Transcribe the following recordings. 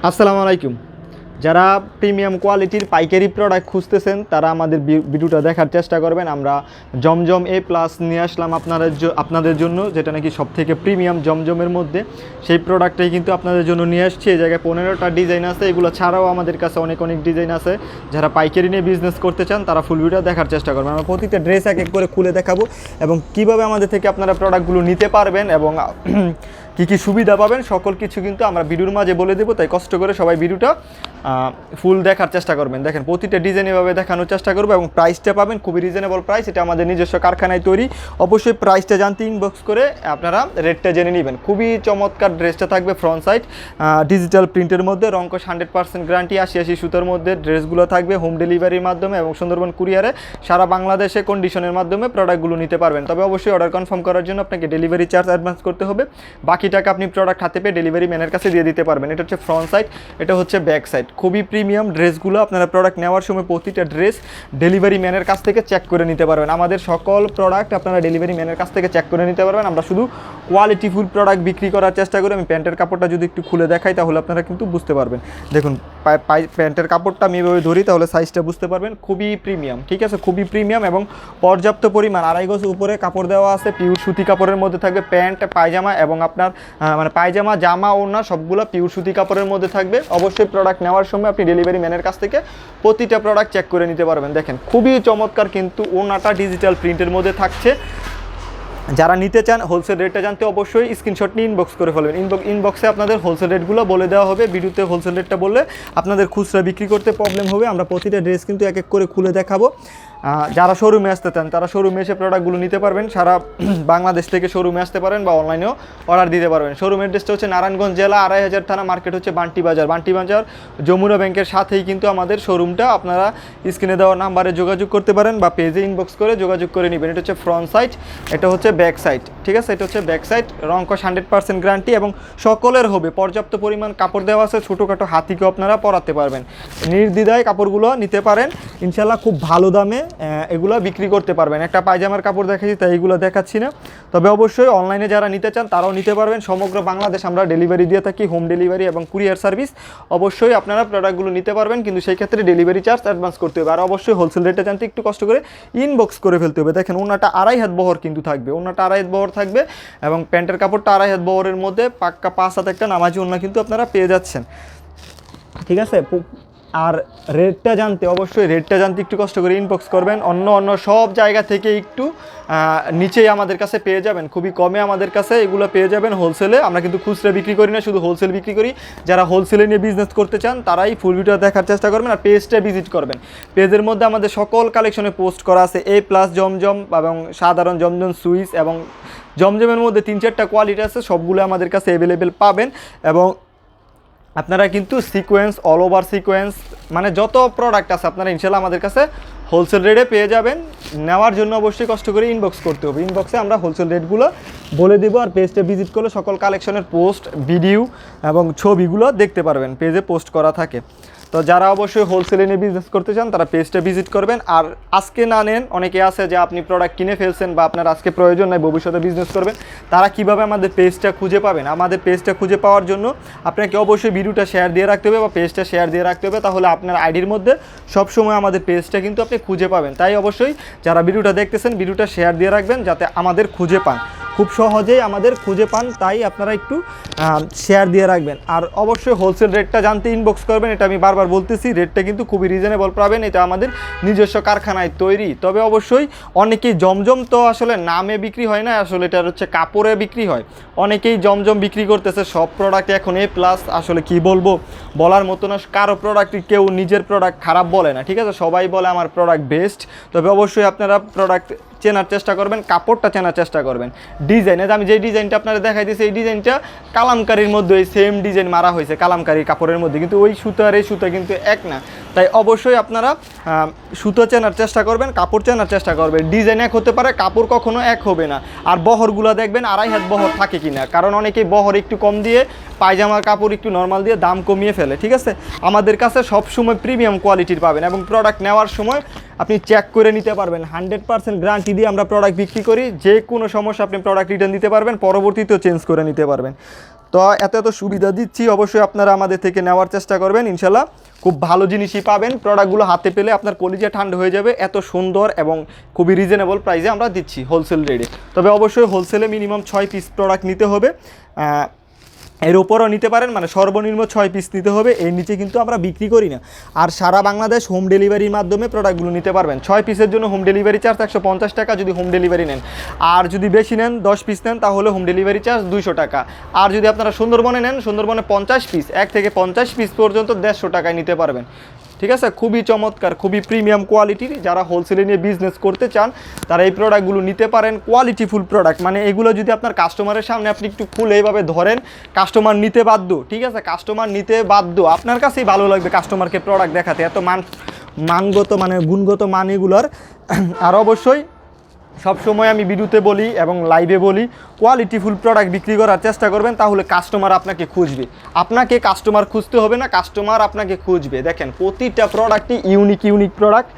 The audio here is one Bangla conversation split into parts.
আসসালামু আলাইকুম। যারা প্রিমিয়াম কোয়ালিটির পাইকারি প্রোডাক্ট খুঁজতেছেন তারা আমাদের ভিডিওটা দেখার চেষ্টা করবেন। আমরা জমজম এ প্লাস নিয়ে আসলাম আপনাদের জন্য, যেটা নাকি সবথেকে প্রিমিয়াম জমজমের মধ্যে। সেই প্রোডাক্টটাই কিন্তু আপনাদের জন্য নিয়ে আসছি। এই জায়গায় 15টা ডিজাইন আছে, এগুলো ছাড়াও আমাদের কাছে অনেক ডিজাইন আছে। যারা পাইকারি নিয়ে বিজনেস করতে চান তারা ফুল ভিডিওটা দেখার চেষ্টা করবেন। আমরা প্রতিটা ড্রেস এক এক করে খুলে দেখাবো এবং কিভাবে আমাদের থেকে আপনারা প্রোডাক্টগুলো নিতে পারবেন এবং কী কী সুবিধা পাবেন সকল কিছু কিন্তু আমরা ভিডিওর মাঝে বলে দেবো। তাই কষ্ট করে সবাই ভিডিওটা ফুল দেখার চেষ্টা করবেন। দেখেন প্রতিটা ডিজাইন এভাবে দেখানোর চেষ্টা করবো এবং প্রাইসটা পাবেন খুবই রিজনেবল প্রাইস। এটা আমাদের নিজস্ব কারখানায় তৈরি। অবশ্যই প্রাইসটা জানতে ইনবক্স করে আপনারা রেটটা জেনে নেবেন। খুবই চমৎকার ড্রেসটা থাকবে ফ্রন্ট সাইড ডিজিটাল প্রিন্টের মধ্যে, রংকশ 100% গ্যারান্টি, 80 সুতার মধ্যে ড্রেসগুলো থাকবে। হোম ডেলিভারির মাধ্যমে এবং সুন্দরবন কুরিয়ারে সারা বাংলাদেশে কন্ডিশনের মাধ্যমে প্রোডাক্টগুলো নিতে পারবেন। তবে অবশ্যই অর্ডার কনফার্ম করার জন্য আপনাকে ডেলিভারি চার্জ অ্যাডভান্স করতে হবে। বাকি টাকা আপনি প্রোডাক্ট হাতে পেয়ে ডেলিভারি ম্যানের কাছে দিয়ে দিতে পারবেন। এটা হচ্ছে ফ্রন্ট সাইড, এটা হচ্ছে ব্যাক সাইড। খুবই প্রিমিয়াম ড্রেসগুলো আপনারা প্রোডাক্ট নেওয়ার সময় প্রতিটা ড্রেস ডেলিভারি ম্যানের কাছ থেকে চেক করে নিতে পারবেন। আমাদের সকল প্রোডাক্ট আপনারা ডেলিভারি ম্যানের কাছ থেকে চেক করে নিতে পারবেন। আমরা শুধু কোয়ালিটিফুল প্রোডাক্ট বিক্রি করার চেষ্টা করি। আমি প্যান্টের কাপড়টা যদি একটু খুলে দেখাই তাহলে আপনারা কিন্তু বুঝতে পারবেন। দেখুন প্যান্টের কাপড়টা আমি এভাবে ধরি তাহলে সাইজটা বুঝতে পারবেন। খুবই প্রিমিয়াম, ঠিক আছে, খুবই প্রিমিয়াম এবং পর্যাপ্ত পরিমাণ 2.5 গজ উপরে কাপড় দেওয়া আছে। পিওর সুতি কাপড়ের মধ্যে থাকবে প্যান্ট, পায়জামা এবং আপনার মানে পায়জামা, জামা, ওড়না সবগুলো পিওর সুতি কাপড়ের মধ্যে থাকবে। অবশ্যই প্রোডাক্ট নেওয়ার সময় আপনি ডেলিভারি ম্যানের কাছ থেকে প্রতিটা প্রোডাক্ট চেক করে নিতে পারবেন। দেখেন খুবই চমৎকার, কিন্তু ওড়নাটা ডিজিটাল প্রিন্টের মধ্যে থাকছে। যারা নিতে চান হোলসেল রেটটা জানতে অবশ্যই স্ক্রিনশট নিয়ে ইনবক্স করে ফেলবেন। ইনবক্সে আপনাদের হোলসেল রেটগুলো বলে দেওয়া হবে। ভিডিওতে হোলসেল রেটটা বললে আপনাদের খুচরা বিক্রি করতে প্রবলেম হবে। আমরা প্রতিটা ড্রেস কিন্তু এক এক করে খুলে দেখাবো। যারা শোরুমে আসতে চান তারা শোরুমে এসে প্রোডাক্টগুলো নিতে পারবেন। সারা বাংলাদেশ থেকে শোরুমে আসতে পারেন বা অনলাইনেও অর্ডার দিতে পারবেন। শোরুমের ড্রেসটা হচ্ছে নারায়ণগঞ্জ জেলা, 2500 থানা, মার্কেট হচ্ছে বান্টি বাজার যমুনা ব্যাংকের সাথেই কিন্তু আমাদের শোরুমটা। আপনারা স্ক্রিনে দেওয়া নাম্বারে যোগাযোগ করতে পারেন বা পেজে ইনবক্স করে যোগাযোগ করে নেবেন। এটা হচ্ছে ফ্রন্ট সাইড, এটা হচ্ছে ব্যাক সাইড, ঠিক আছে। এটা হচ্ছে ব্যাক সাইড, রংকশ 100% গ্যারান্টি এবং সকলের হবে। পর্যাপ্ত পরিমাণ কাপড় দেওয়া আছে, ছোটোখাটো হাতিকেও আপনারা পরাতে পারবেন। নির্দ্বিধায় কাপড়গুলো নিতে পারেন ইনশাল্লাহ। খুব ভালো দামে এগুলো বিক্রি করতে পারবেন। একটা পায়জামার কাপড় দেখাচ্ছি তাই এগুলো দেখাচ্ছি না। তবে অবশ্যই অনলাইনে যারা নিতে চান তারাও নিতে পারবেন। সমগ্র বাংলাদেশ আমরা ডেলিভারি দিয়ে থাকি, হোম ডেলিভারি এবং কুরিয়ার সার্ভিস। অবশ্যই আপনারা প্রোডাক্টগুলো নিতে পারবেন, কিন্তু সেই ক্ষেত্রে ডেলিভারি চার্জ অ্যাডভান্স করতে হবে। আর অবশ্যই হোলসেল রেটটা জানতে একটু কষ্ট করে ইনবক্স করে ফেলতে হবে। দেখেন ওনাটা 2.5 হাত বহর কিন্তু থাকবে, ওনাটা 2.5 হাত বহর থাকবে এবং প্যান্টের কাপড়টা 2.5 হাত বহরের মধ্যে পাক্কা 5 হাত একটা নামাজি ওনা কিন্তু আপনারা পেয়ে যাচ্ছেন, ঠিক আছে। আর রেটটা জানতে অবশ্যই একটু কষ্ট করে ইনবক্স করবেন। অন্য সব জায়গা থেকে একটু নিচেই আমাদের কাছে পেয়ে যাবেন, খুবই কমে আমাদের কাছে এগুলো পেয়ে যাবেন হোলসেলে। আমরা কিন্তু খুচরা বিক্রি করি না, শুধু হোলসেল বিক্রি করি। যারা হোলসেলে নিয়ে বিজনেস করতে চান তারাই ফুল ভিডিও দেখার চেষ্টা করবেন আর পেজটা ভিজিট করবেন। পেজের মধ্যে আমাদের সকল কালেকশনে পোস্ট করা আছে। এ প্লাস জমজম এবং সাধারণ জমজম সুইস এবং জমজমের মধ্যে 3-4টা কোয়ালিটি আছে, সবগুলো আমাদের কাছে অ্যাভেলেবেল পাবেন। এবং আপনারা কিন্তু সিকোয়েন্স, অল ওভার সিকোয়েন্স মানে যত প্রোডাক্ট আছে আপনারা ইনশাল্লাহ আমাদের কাছে হোলসেল রেটে পেয়ে যাবেন। নেওয়ার জন্য অবশ্যই কষ্ট করে ইনবক্স করতে হবে। ইনবক্সে আমরা হোলসেল রেটগুলো বলে দেবো আর পেজটা ভিজিট করলে সকল কালেকশনের পোস্ট, ভিডিও এবং ছবিগুলো দেখতে পারবেন। পেজে পোস্ট করা থাকে। তো যারা অবশ্যই হোলসেলে নিয়ে বিজনেস করতে চান তারা পেজটা ভিজিট করবেন। আর আজকে না নেন, অনেকে আছে যে আপনি প্রোডাক্ট কিনে ফেলছেন বা আপনার আজকে প্রয়োজন নাই, ভবিষ্যতে বিজনেস করবেন, তারা কিভাবে আমাদের পেজটা খুঁজে পাবেন? আমাদের পেজটা খুঁজে পাওয়ার জন্য আপনাকে অবশ্যই ভিডিওটা শেয়ার দিয়ে রাখতে হবে বা পেজটা শেয়ার দিয়ে রাখতে হবে। তাহলে আপনার আইডির মধ্যে সবসময় আমাদের পেজটা কিন্তু আপনি খুঁজে পাবেন। তাই অবশ্যই যারা ভিডিওটা দেখতেছেন ভিডিওটা শেয়ার দিয়ে রাখবেন যাতে আমাদের খুঁজে পান, খুব সহজেই আমাদের খুঁজে পান। তাই আপনারা একটু শেয়ার দিয়ে রাখবেন। আর অবশ্যই হোলসেল রেটটা জানতে ইনবক্স করবেন। এটা আমি বারবার বলতেছি, রেটটা কিন্তু খুবই রিজনেবল পাবেন। এটা আমাদের নিজস্ব কারখানায় তৈরি। তবে অবশ্যই অনেকেই জমজম তো আসলে নামে বিক্রি হয় না, আসলে এটা হচ্ছে কাপড়ে বিক্রি হয়। অনেকেই জমজম বিক্রি করতেছে। সব প্রোডাক্ট এখন এ প্লাস, আসলে কি বলবো বলার মতো না। কারো প্রোডাক্ট কেউ নিজের প্রোডাক্ট খারাপ বলে না, ঠিক আছে, সবাই বলে আমার প্রোডাক্ট বেস্ট। তবে অবশ্যই আপনারা প্রোডাক্ট চেনার চেষ্টা করবেন, কাপড়টা চেনার চেষ্টা করবেন। ডিজাইনে আমি যে ডিজাইনটা আপনারা দেখাই দিয়েছি এই ডিজাইনটা কালামকারির মধ্যে সেম ডিজাইন মারা হয়েছে কালামকারির কাপড়ের মধ্যে, কিন্তু ওই সুতার এই সুতা কিন্তু এক না। তাই অবশ্যই আপনারা সুতো চেনার চেষ্টা করবেন, কাপড় চেনার চেষ্টা করবেন। ডিজাইন এক হতে পারে, কাপড় কখনো এক হবে না। আর বহরগুলো দেখবেন 2.5 হাত বহর থাকে কিনা, কারণ অনেকেই বহর একটু কম দিয়ে পায়জামার কাপড় একটু নর্মাল দিয়ে দাম কমিয়ে ফেলে, ঠিক আছে। আমাদের কাছে সবসময় প্রিমিয়াম কোয়ালিটির পাবেন এবং প্রোডাক্ট নেওয়ার সময় আপনি চেক করে নিতে পারবেন। 100% গ্যারান্টি দিয়ে আমরা প্রোডাক্ট বিক্রি করি। যে কোনো সমস্যা আপনি প্রোডাক্ট রিটার্ন দিতে পারবেন, পরবর্তীতেও চেঞ্জ করে নিতে পারবেন। তো এত সুবিধা দিচ্ছি, অবশ্যই আপনারা আমাদের থেকে নেওয়ার চেষ্টা করবেন, ইনশাল্লাহ খুব ভালো জিনিসই পাবেন। প্রোডাক্টগুলো হাতে পেলে আপনার কলিজা ঠান্ডা হয়ে যাবে, এত সুন্দর এবং খুবই রিজনেবল প্রাইসে আমরা দিচ্ছি হোলসেল রেটে। তবে অবশ্যই হোলসেলে মিনিমাম 6 পিস প্রোডাক্ট নিতে হবে, এর উপরও নিতে পারেন, মানে সর্বনিম্ন 6 পিস নিতে হবে, এর নিচে কিন্তু আমরা বিক্রি করি না। আর সারা বাংলাদেশ হোম ডেলিভারির মাধ্যমে প্রোডাক্টগুলো নিতে পারবেন। 6 পিসের জন্য হোম ডেলিভারি চার্জ 150 টাকা যদি হোম ডেলিভারি নেন, আর যদি বেশি নেন 10 পিস নেন তাহলে হোম ডেলিভারি চার্জ 200 টাকা। আর যদি আপনারা সুন্দরবনে নেন, সুন্দরবনে 50 পিস, 1 থেকে 50 পিস পর্যন্ত 150 টাকায় নিতে পারবেন। ঠিক আছে, খুবই চমৎকার, খুবই প্রিমিয়াম কোয়ালিটির। যারা হোলসেলে নিয়ে বিজনেস করতে চান তারা এই প্রোডাক্টগুলো নিতে পারেন। কোয়ালিটিফুল প্রোডাক্ট, মানে এগুলো যদি আপনার কাস্টমারের সামনে আপনি একটু খুলে এইভাবে ধরেন, কাস্টমার নিতে বাধ্য। ঠিক আছে, কাস্টমার নিতে বাধ্য, আপনার কাছেই ভালো লাগবে কাস্টমারকে প্রোডাক্ট দেখাতে, এত মানগত মানে গুণগত মান এগুলোর। আর অবশ্যই সবসময় আমি ভিডিওতে বলি এবং লাইভে বলি, কোয়ালিটিফুল প্রোডাক্ট বিক্রি করার চেষ্টা করবেন, তাহলে কাস্টমার আপনাকে খুঁজবে। আপনাকে কাস্টমার খুঁজতে হবে না, কাস্টমার আপনাকে খুঁজবে। দেখেন প্রতিটা প্রোডাক্টই ইউনিক প্রোডাক্ট।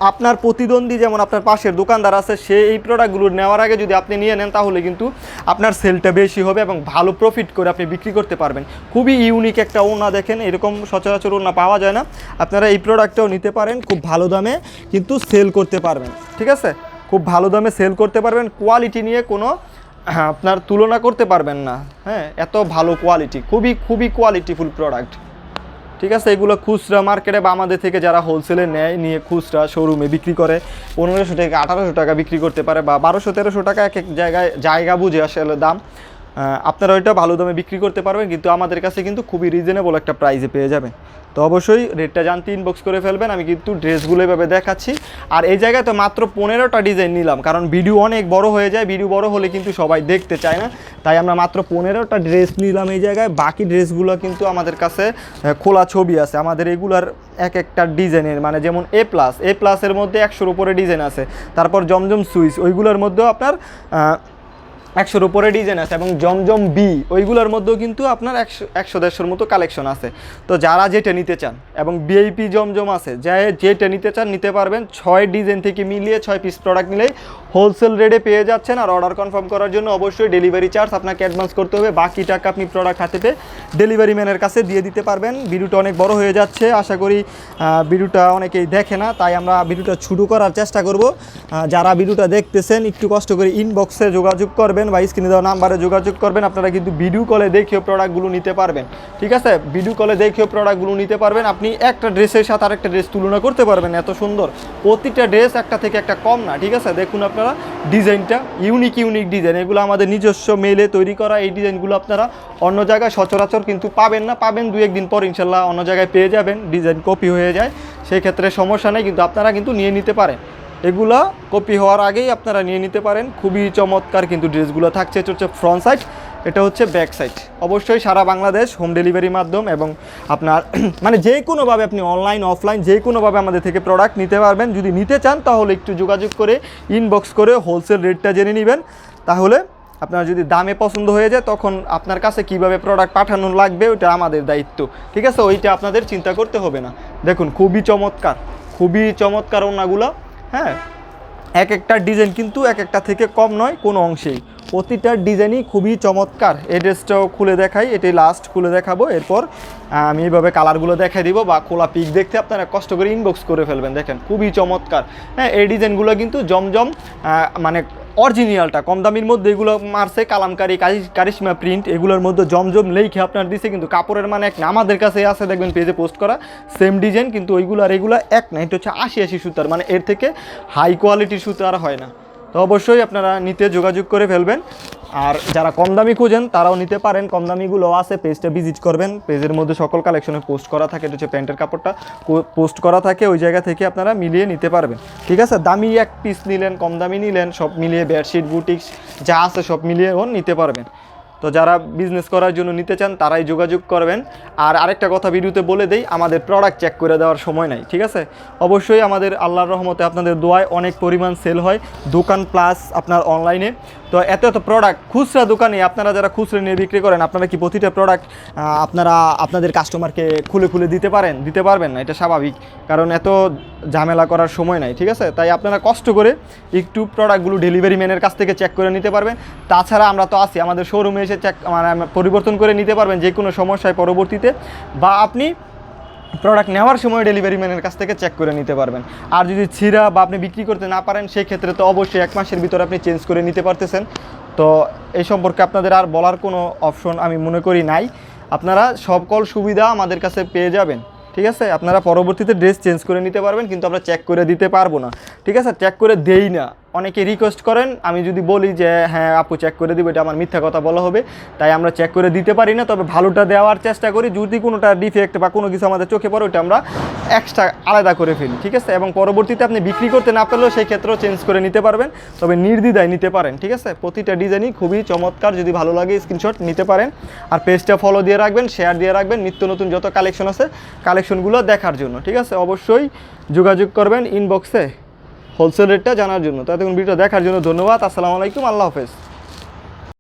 আপনার প্রতিদ্বন্দ্বী যেমন আপনার পাশের দোকানদার আছে, সে এই প্রোডাক্টগুলো নেওয়ার আগে যদি আপনি নিয়ে নেন তাহলে কিন্তু আপনার সেলটা বেশি হবে এবং ভালো প্রফিট করে আপনি বিক্রি করতে পারবেন। খুবই ইউনিক একটা ওড়না, দেখেন এরকম সচরাচর ওড়না পাওয়া যায় না। আপনারা এই প্রোডাক্টটাও নিতে পারেন, খুব ভালো দামে কিন্তু সেল করতে পারবেন। ঠিক আছে, খুব ভালো দামে সেল করতে পারবেন, কোয়ালিটি নিয়ে কোনো আপনার তুলনা করতে পারবেন না। হ্যাঁ, এত ভালো কোয়ালিটি, খুবই কোয়ালিটিফুল প্রোডাক্ট। ঠিক আছে, এগুলো খুচরা মার্কেটে বা আমাদের থেকে যারা হোলসেলে নেয়, নিয়ে খুচরা শোরুমে বিক্রি করে 1500 থেকে 1800 টাকা বিক্রি করতে পারে, বা 1200-1300 টাকা এক এক জায়গা বুঝে আসলে দাম। আপনারা ওইটা ভালো দামে বিক্রি করতে পারবেন, কিন্তু আমাদের কাছে কিন্তু খুবই রিজনেবল একটা প্রাইসে পেয়ে যাবেন। তো অবশ্যই রেটটা জানতে ইনবক্স করে ফেলবেন। আমি কিন্তু ড্রেসগুলো এভাবে দেখাচ্ছি। আর এই জায়গায় তো মাত্র 15টা ডিজাইন নিলাম, কারণ ভিডিও অনেক বড় হয়ে যায়, ভিডিও বড় হলে কিন্তু সবাই দেখতে চায় না, তাই আমরা মাত্র 15টা ড্রেস নিলাম এই জায়গায়। বাকি ড্রেসগুলো কিন্তু আমাদের কাছে খোলা ছবি আছে, আমাদের এগুলার এক একটা ডিজাইনের, মানে যেমন এ প্লাসের মধ্যে 100-র উপরে ডিজাইন আছে। তারপর জমজম সুইচ, ওইগুলোর মধ্যেও আপনার 100-র উপরে ডিজাইন আছে, এবং জমজম বি ওইগুলোর মধ্যেও কিন্তু আপনার 100-150-র মতো কালেকশন আছে। তো যারা যেটা নিতে চান, এবং ভিআইপি জমজম আছে, যেটা নিতে চান নিতে পারবেন। 6 ডিজাইন থেকে মিলিয়ে 6 পিস প্রোডাক্ট নিলেই হোলসেল রেটে পেয়ে যাচ্ছেন। আর অর্ডার কনফার্ম করার জন্য অবশ্যই ডেলিভারি চার্জ আপনাকে অ্যাডভান্স করতে হবে, বাকি টাকা আপনি প্রোডাক্ট হাতে পেয়ে ডেলিভারি ম্যানের কাছে দিয়ে দিতে পারবেন। ভিডিওটা অনেক বড় হয়ে যাচ্ছে, আশা করি ভিডিওটা অনেকেই দেখে না, তাই আমরা ভিডিওটা শুরু করার চেষ্টা করব। যারা ভিডিওটা দেখতেছেন একটু কষ্ট করে ইনবক্সে যোগাযোগ করবেন বা স্ক্রিনে দেওয়া নাম্বারে যোগাযোগ করবেন। আপনারা কিন্তু ভিডিও কলে দেখেও প্রোডাক্টগুলো নিতে পারবেন। ঠিক আছে, ভিডিও কলে দেখেও প্রোডাক্টগুলো নিতে পারবেন। আপনি একটা ড্রেসের সাথে আরেকটা ড্রেস তুলনা করতে পারবেন, এত সুন্দর। প্রতিটা ড্রেস একটা থেকে একটা কম না। ঠিক আছে, দেখুন আপনারা ডিজাইনটা, ইউনিক ডিজাইন, এগুলো আমাদের নিজস্ব মেলে তৈরি করা। এই ডিজাইনগুলো আপনারা অন্য জায়গায় সচরাচর কিন্তু পাবেন না, পাবেন 2-1 দিন পর ইনশাল্লাহ অন্য জায়গায় পেয়ে যাবেন, ডিজাইন কপি হয়ে যায়, সেই ক্ষেত্রে সমস্যা নেই, কিন্তু আপনারা কিন্তু নিয়ে নিতে পারেন। এগুলো কপি হওয়ার আগেই আপনারা নিয়ে নিতে পারেন। খুবই চমৎকার কিন্তু ড্রেসগুলো থাকছে। এটা হচ্ছে ফ্রন্ট সাইড, এটা হচ্ছে ব্যাক সাইড। অবশ্যই সারা বাংলাদেশ হোম ডেলিভারির মাধ্যম, এবং আপনার মানে যে কোনোভাবে আপনি অনলাইন অফলাইন যে কোনোভাবে আমাদের থেকে প্রোডাক্ট নিতে পারবেন। যদি নিতে চান তাহলে একটু যোগাযোগ করে ইনবক্স করে হোলসেল রেটটা জেনে নেবেন, তাহলে আপনার যদি দামে পছন্দ হয়ে যায় তখন আপনার কাছে কিভাবে প্রোডাক্ট পাঠানো লাগবে ওইটা আমাদের দায়িত্ব। ঠিক আছে, ওইটা আপনাদের চিন্তা করতে হবে না। দেখুন খুবই চমৎকার ওড়নাগুলো। হ্যাঁ, এক একটা ডিজাইন কিন্তু এক একটা থেকে কম নয় কোনো অংশেই, প্রতিটা ডিজাইনই খুবই চমৎকার। এই ড্রেসটাও খুলে দেখাই, এটাই লাস্ট খুলে দেখাবো, এরপর আমি এইভাবে কালারগুলো দেখাই দিব, বা খোলা পিক দেখতে আপনারা কষ্ট করে ইনবক্স করে ফেলবেন। দেখেন খুবই চমৎকার। হ্যাঁ, এই ডিজাইনগুলো কিন্তু জমজম মানে অরিজিনালটা কম দামির মধ্যে এগুলো মারছে কালামকারি কারিশমা প্রিন্ট, এগুলোর মধ্যে জমজম লেখে আপনার দিছে, কিন্তু কাপড়ের মানে এক না। আমাদের কাছে আছে, দেখবেন পেজে পোস্ট করা সেম ডিজাইন, কিন্তু ওইগুলো আর এগুলো এক না। এটা হচ্ছে 80 সুতার, মানে এর থেকে হাই কোয়ালিটির সুতা আর হয় না। তো অবশ্যই আপনারা নিতে যোগাযোগ করে ফেলবেন। আর যারা কম দামি খুঁজেন তারাও নিতে পারেন, কম দামিগুলো আছে, পেজটা ভিজিট করবেন, পেজের মধ্যে সকল কালেকশনে পোস্ট করা থাকে। এটা হচ্ছে প্যান্টের কাপড়টা পোস্ট করা থাকে, ওই জায়গা থেকে আপনারা মিলিয়ে নিতে পারবেন। ঠিক আছে, দামি এক পিস নিলেন, কম দামি নিলেন, সব মিলিয়ে বেডশিট বুটিক্স যা আছে সব মিলিয়ে নিতে পারবেন। তো যারা বিজনেস করার জন্য নিতে চান তারাই যোগাযোগ করবেন। আর আরেকটা কথা ভিডিওতে বলে দেই, আমাদের প্রোডাক্ট চেক করে দেওয়ার সময় নাই। ঠিক আছে, অবশ্যই আমাদের আল্লাহর রহমতে আপনাদের দোয়ায় অনেক পরিমাণ সেল হয় দোকান প্লাস আপনার অনলাইনে। তো এত প্রোডাক্ট খুচরা দোকানে আপনারা যারা খুচরা নিয়ে বিক্রি করেন, আপনারা কি প্রতিটা প্রোডাক্ট আপনারা আপনাদের কাস্টমারকে খুলে দিতে পারবেন না, এটা স্বাভাবিক, কারণ এত ঝামেলা করার সময় নাই। ঠিক আছে, তাই আপনারা কষ্ট করে একটু প্রোডাক্টগুলো ডেলিভারি ম্যানের কাছ থেকে চেক করে নিতে পারবেন। তাছাড়া আমরা তো আছি, আমাদের শোরুমে এসে এসে চেক মানে পরিবর্তন করে নিতে পারবেন যে কোনো সমস্যায় পরবর্তীতে, বা আপনি প্রোডাক্ট নেওয়ার সময় ডেলিভারি ম্যানের কাছ থেকে চেক করে নিতে পারবেন। আর যদি ছিঁড়া বা আপনি বিক্রি করতে না পারেন সেই ক্ষেত্রে তো অবশ্যই 1 মাসের ভিতরে আপনি চেঞ্জ করে নিতে পারতেছেন। তো এই সম্পর্কে আপনাদের আর বলার কোনো অপশন আমি মনে করি নাই। আপনারা সকল সুবিধা আমাদের কাছে পেয়ে যাবেন, ঠিক আছে। আপনারা পরবর্তীতে ড্রেস চেঞ্জ করে নিতে পারবেন, কিন্তু আমরা চেক করে দিতে পারবো না, ঠিক আছে। চেক করে দেই না, অনেকে রিকোয়েস্ট করেন, আমি যদি বলি যে হ্যাঁ আপু চেক করে দিব, এটা আমার মিথ্যা কথা বলা হবে, তাই আমরা চেক করে দিতে পারি না। তবে ভালোটা দেওয়ার চেষ্টা করি, যদি কোনোটা ডিফেক্ট বা কোনো কিছু আমাদের চোখে পড়ে ওটা আমরা এক্সট্রা আলাদা করে ফেলি, ঠিক আছে। এবং পরবর্তীতে আপনি বিক্রি করতে না পারলেও সেই ক্ষেত্রেও চেঞ্জ করে নিতে পারবেন, তবে নির্দ্বিধায় নিতে পারেন, ঠিক আছে। প্রতিটা ডিজাইনই খুবই চমৎকার, যদি ভালো লাগে স্ক্রিনশট নিতে পারেন। আর পেজটা ফলো দিয়ে রাখবেন, শেয়ার দিয়ে রাখবেন, নিত্য নতুন যত কালেকশন আছে কালেকশনগুলো দেখার জন্য, ঠিক আছে। অবশ্যই যোগাযোগ করবেন ইনবক্সে হোলসেল রেটটা জানার জন্য। তো এতক্ষণ ভিডিও দেখার জন্য ধন্যবাদ। আসসালামু আলাইকুম, আল্লাহ হাফেজ।